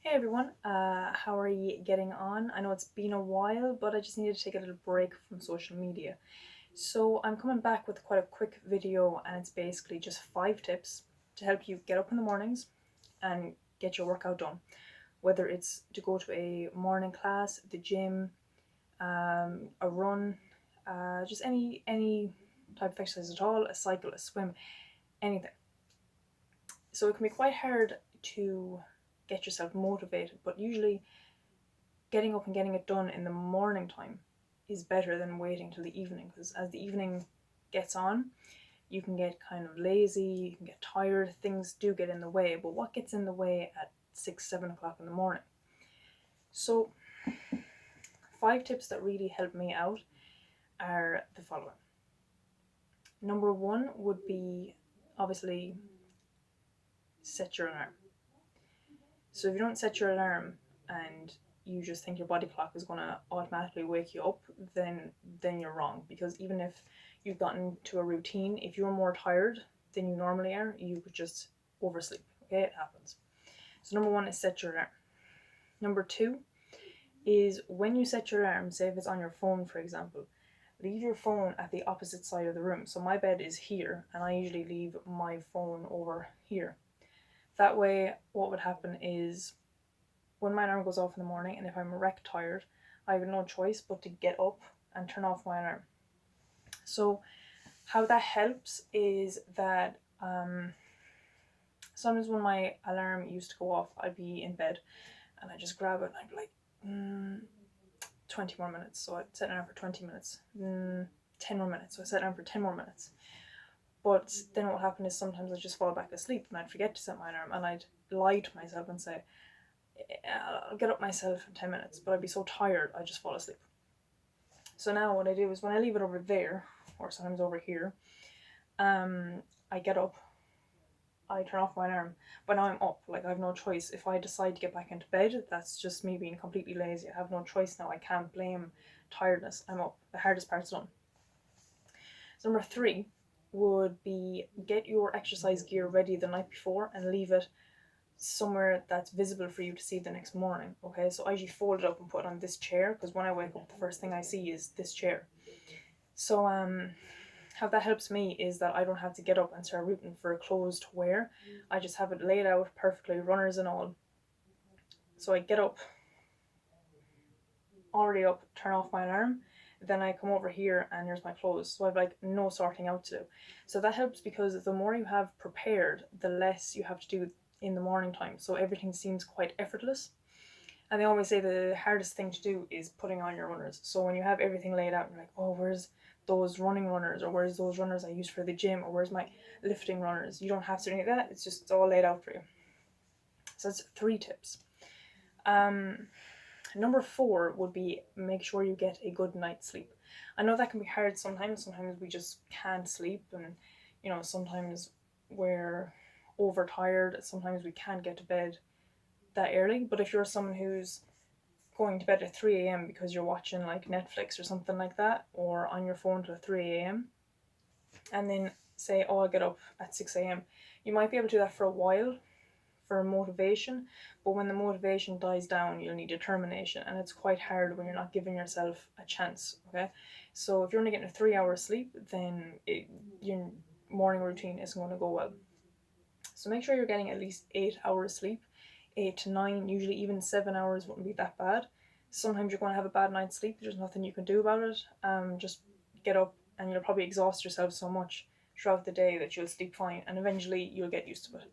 Hey everyone, how are you getting on? I know it's been a while, but I just needed to take a little break from social media. So I'm coming back with quite a quick video, and it's basically just 5 tips to help you get up in the mornings and get your workout done. Whether it's to go to a morning class, the gym, a run, just any type of exercise at all, a cycle, a swim, anything. So it can be quite hard to get yourself motivated, but usually getting up and getting it done in the morning time is better than waiting till the evening, because as the evening gets on, you can get kind of lazy, you can get tired, things do get in the way. But what gets in the way at 6, 7 o'clock in the morning? So, 5 tips that really help me out are the following. Number one would be obviously set your alarm. So, if you don't set your alarm and you just think your body clock is going to automatically wake you up, then you're wrong. Because even if you've gotten to a routine, if you're more tired than you normally are, you could just oversleep. Okay, it happens. So number one is set your alarm. Number two is when you set your alarm, say if it's on your phone, for example, leave your phone at the opposite side of the room. So my bed is here, and I usually leave my phone over here. That way, what would happen is when my alarm goes off in the morning, and if I'm wrecked tired, I have no choice but to get up and turn off my alarm. So, how that helps is that sometimes when my alarm used to go off, I'd be in bed and I'd just grab it and I'd be like, 20 more minutes. So I'd set an alarm for 20 minutes. 10 more minutes. So I set an alarm for 10 more minutes. But then what would happen is sometimes I'd just fall back asleep and I'd forget to set my alarm and I'd lie to myself and say, I'll get up myself in 10 minutes, but I'd be so tired I'd just fall asleep. So now what I do is when I leave it over there, or sometimes over here, I get up, I turn off my alarm, but now I'm up. Like I have no choice. If I decide to get back into bed, that's just me being completely lazy. I have no choice now. I can't blame tiredness. I'm up. The hardest part's done. So number three would be get your exercise gear ready the night before and leave it somewhere that's visible for you to see the next morning. Okay, so I usually fold it up and put it on this chair because when I wake up, the first thing I see is this chair. So how that helps me is that I don't have to get up and start rooting for clothes to wear. I just have it laid out perfectly, runners and all. So I get up, already up, turn off my alarm, then I come over here and here's my clothes. So I've like no sorting out to do. So that helps because the more you have prepared, the less you have to do in the morning time. So everything seems quite effortless. And they always say the hardest thing to do is putting on your runners. So when you have everything laid out, you're like, oh, where's those running runners, or where's those runners I use for the gym, or where's my lifting runners? You don't have to do any of that. It's all laid out for you. So that's 3 tips. Um, Number four would be make sure you get a good night's sleep. I know that can be hard sometimes. Sometimes we just can't sleep, and sometimes we're overtired. Sometimes we can't get to bed that early. But if you're someone who's going to bed at 3 a.m. because you're watching like Netflix or something like that, or on your phone till 3 a.m., and then say, oh, I'll get up at 6 a.m., you might be able to do that for a while for motivation, but when the motivation dies down, you'll need determination, and it's quite hard when you're not giving yourself a chance. Okay, so if you're only getting a 3 hour sleep, then your morning routine isn't going to go well. So make sure you're getting at least 8 hours sleep, 8 to 9, usually even 7 hours wouldn't be that bad. Sometimes you're going to have a bad night's sleep, there's nothing you can do about it. Just get up and you'll probably exhaust yourself so much throughout the day that you'll sleep fine and eventually you'll get used to it.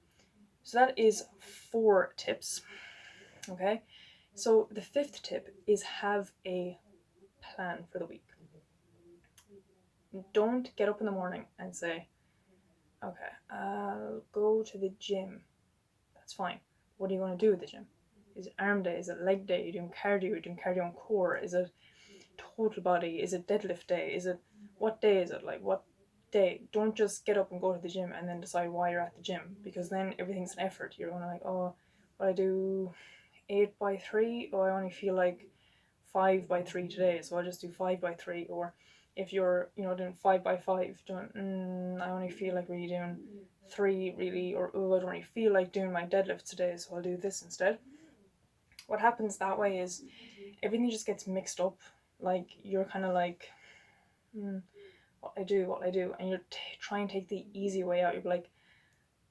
So that is 4 tips. Okay, so the fifth tip is have a plan for the week. Don't get up in the morning and say, okay, I'll go to the gym. That's fine. What are you going to do at the gym? Is it arm day? Is it leg day? Are you doing cardio? Are you doing cardio on core? Is it total body? Is it deadlift day? Is it what day is it? Like what day? Don't just get up and go to the gym and then decide why you're at the gym, because then everything's an effort. You're going to like, oh, what I do 8 by 3. Oh, I only feel like 5 by 3 today, so I'll just do 5 by 3. Or if you're doing 5 by 5, I only feel like really doing 3 really, or oh, I don't really feel like doing my deadlift today, so I'll do this instead. what happens that way is everything just gets mixed up. Like you're kind of like, what I do, and you try and take the easy way out. You're like,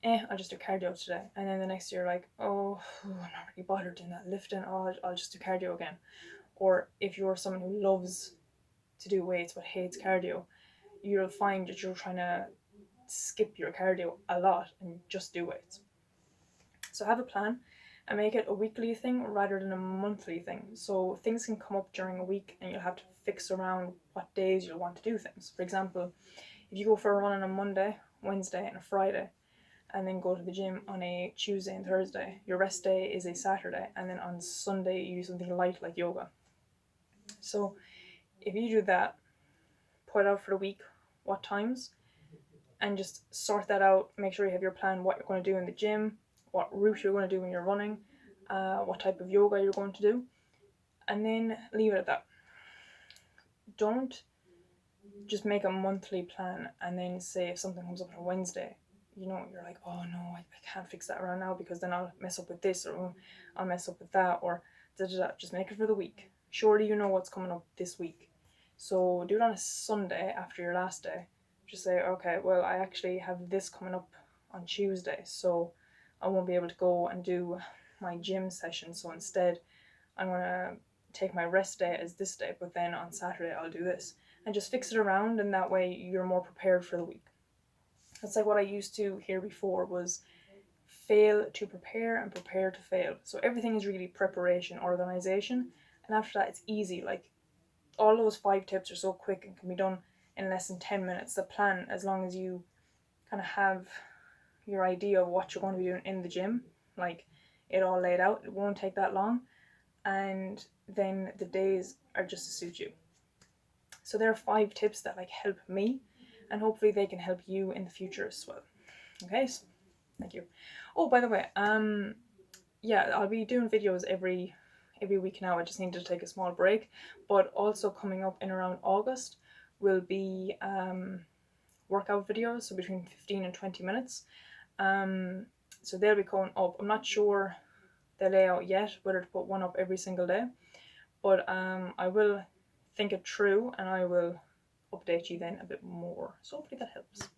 I'll just do cardio today, and then the next year you're like, oh, I'm not really bothered doing that lifting. Oh, I'll just do cardio again. Or if you're someone who loves to do weights but hates cardio, you'll find that you're trying to skip your cardio a lot and just do weights. So have a plan and make it a weekly thing rather than a monthly thing. So things can come up during a week and you'll have to fix around what days you'll want to do things. For example, if you go for a run on a Monday, Wednesday, and a Friday, and then go to the gym on a Tuesday and Thursday, your rest day is a Saturday, and then on Sunday you do something light like yoga. So if you do that, put out for the week what times, and just sort that out. Make sure you have your plan, what you're going to do in the gym, what route you're going to do when you're running, what type of yoga you're going to do, and then leave it at that. Don't just make a monthly plan and then say if something comes up on a Wednesday, you're like, oh no, I can't fix that around now because then I'll mess up with this, or I'll mess up with that, or da-da-da. Just make it for the week. Surely you know what's coming up this week. So do it on a Sunday after your last day. Just say, okay, well, I actually have this coming up on Tuesday, so I won't be able to go and do my gym session. So instead, I'm going to take my rest day as this day, but then on Saturday I'll do this. And just fix it around, and that way you're more prepared for the week. That's like what I used to hear before was fail to prepare and prepare to fail. So everything is really preparation, organization, and after that it's easy. Like all those 5 tips are so quick and can be done in less than 10 minutes. The plan, as long as you kind of have your idea of what you're going to be doing in the gym, like it all laid out, it won't take that long, and then the days are just to suit you. So there are 5 tips that like help me, and hopefully they can help you in the future as well. Okay, so thank you. Oh, by the way, yeah, I'll be doing videos every week now. I just need to take a small break, but also coming up in around August will be workout videos, so between 15 and 20 minutes. So they'll be going up. I'm not sure the layout yet, whether to put one up every single day, but I will think it through and I will update you then a bit more. So hopefully that helps.